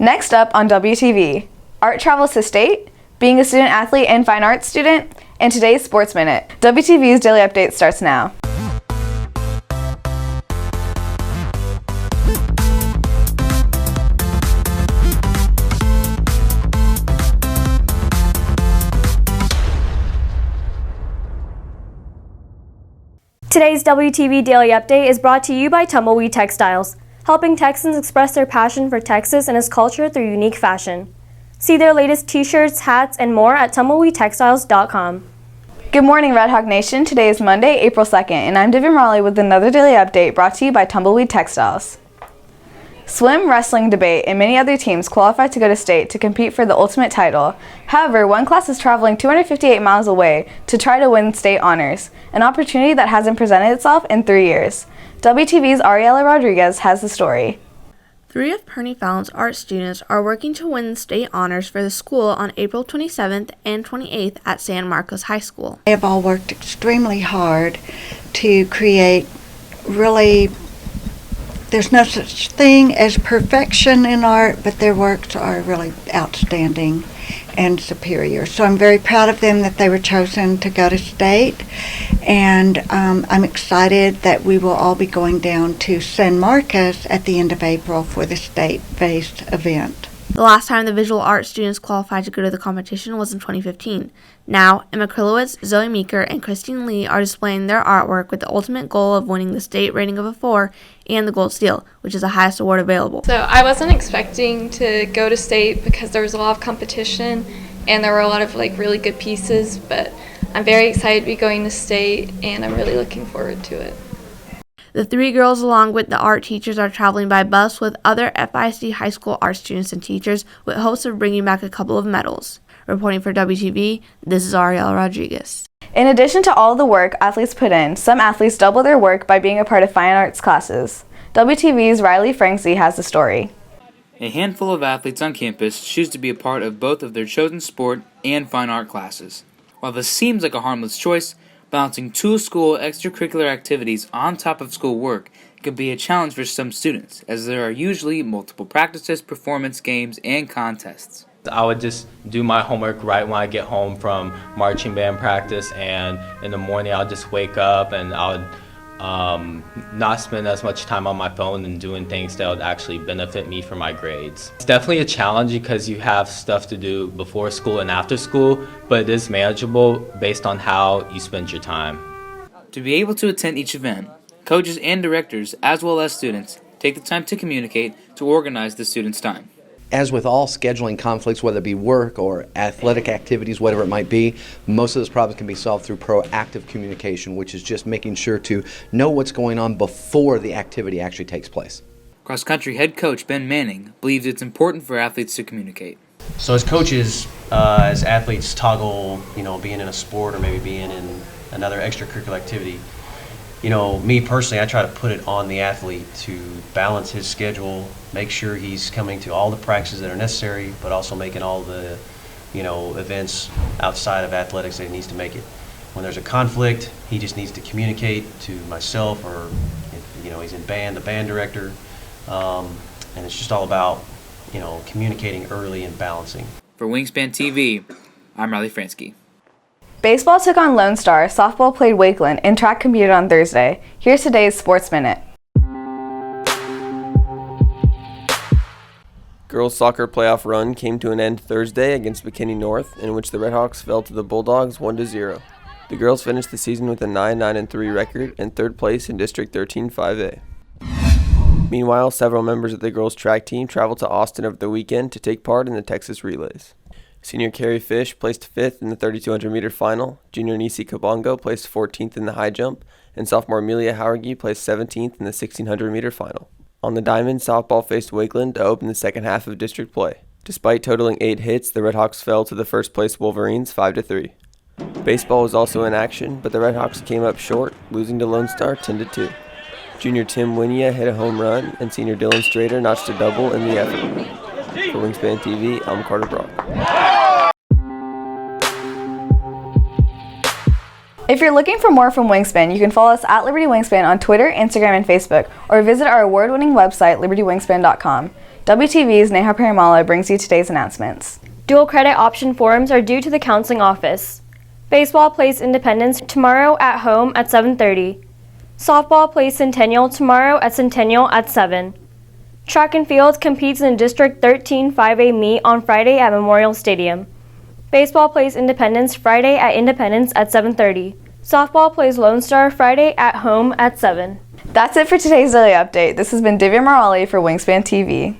Next up on WTV, art travels to state, being a student athlete and fine arts student, and today's Sports Minute. WTV's Daily Update starts now. Today's WTV Daily Update is brought to you by Tumbleweed Textiles, helping Texans express their passion for Texas and its culture through unique fashion. See their latest t-shirts, hats, and more at tumbleweedtextiles.com. Good morning, Red Hawk Nation. Today is Monday, April 2nd, and I'm Divya Murali with another Daily Update brought to you by Tumbleweed Textiles. Swim, wrestling, debate, and many other teams qualified to go to state to compete for the ultimate title. However, one class is traveling 258 miles away to try to win state honors, an opportunity that hasn't presented itself in 3 years. WTV's Ariela Rodriguez has the story. 3 of Perny Fallon's art students are working to win state honors for the school on April 27th and 28th at San Marcos High School. They have all worked extremely hard to create there's no such thing as perfection in art, but their works are really outstanding and superior. So I'm very proud of them that they were chosen to go to state, and I'm excited that we will all be going down to San Marcos at the end of April for the state-based event. The last time the visual art students qualified to go to the competition was in 2015. Now, Emma Krylowitz, Zoe Meeker, and Christine Lee are displaying their artwork with the ultimate goal of winning the state rating of a 4 and the Gold Seal, which is the highest award available. So I wasn't expecting to go to state because there was a lot of competition and there were a lot of really good pieces, but I'm very excited to be going to state and I'm really looking forward to it. The 3 girls, along with the art teachers, are traveling by bus with other FISD high school art students and teachers with hopes of bringing back a couple of medals. Reporting for WTV, this is Ariela Rodriguez. In addition to all the work athletes put in, some athletes double their work by being a part of fine arts classes. WTV's Riley Franksy has the story. A handful of athletes on campus choose to be a part of both of their chosen sport and fine art classes. While this seems like a harmless choice, balancing 2 school extracurricular activities on top of school work can be a challenge for some students, as there are usually multiple practices, performance games, and contests. I would just do my homework right when I get home from marching band practice, and in the morning I'll just wake up and I would not spend as much time on my phone and doing things that would actually benefit me for my grades. It's definitely a challenge because you have stuff to do before school and after school, but it is manageable based on how you spend your time. To be able to attend each event, coaches and directors, as well as students, take the time to communicate to organize the students' time. As with all scheduling conflicts, whether it be work or athletic activities, whatever it might be, most of those problems can be solved through proactive communication, which is just making sure to know what's going on before the activity actually takes place. Cross-country head coach Ben Manning believes it's important for athletes to communicate. So as coaches, as athletes toggle, being in a sport or maybe being in another extracurricular activity, me personally, I try to put it on the athlete to balance his schedule, make sure he's coming to all the practices that are necessary, but also making all the, events outside of athletics that he needs to make it. When there's a conflict, he just needs to communicate to myself, or if, he's in band, the band director, and it's just all about, communicating early and balancing. For Wingspan TV, I'm Riley Fransky. Baseball took on Lone Star, softball played Wakeland, and track competed on Thursday. Here's today's Sports Minute. Girls soccer playoff run came to an end Thursday against McKinney North, in which the Redhawks fell to the Bulldogs 1-0. The girls finished the season with a 9-9-3 record and 3rd place in District 13 5A. Meanwhile, several members of the girls track team traveled to Austin over the weekend to take part in the Texas Relays. Senior Carrie Fish placed 5th in the 3,200-meter final, junior Nisi Kabongo placed 14th in the high jump, and sophomore Amelia Howergy placed 17th in the 1,600-meter final. On the diamond, softball faced Wakeland to open the second half of district play. Despite totaling 8 hits, the Redhawks fell to the first-place Wolverines 5-3. Baseball was also in action, but the Redhawks came up short, losing to Lone Star 10-2. Junior Tim Winia hit a home run, and senior Dylan Strader notched a double in the effort. For Wingspan TV, I'm Carter Brock. If you're looking for more from Wingspan, you can follow us at Liberty Wingspan on Twitter, Instagram, and Facebook, or visit our award-winning website, libertywingspan.com. WTV's Neha Paramala brings you today's announcements. Dual credit option forms are due to the counseling office. Baseball plays Independence tomorrow at home at 7:30. Softball plays Centennial tomorrow at Centennial at 7. Track and field competes in District 13 5A meet on Friday at Memorial Stadium. Baseball plays Independence Friday at Independence at 7:30. Softball plays Lone Star Friday at home at 7. That's it for today's daily update. This has been Divya Murali for Wingspan TV.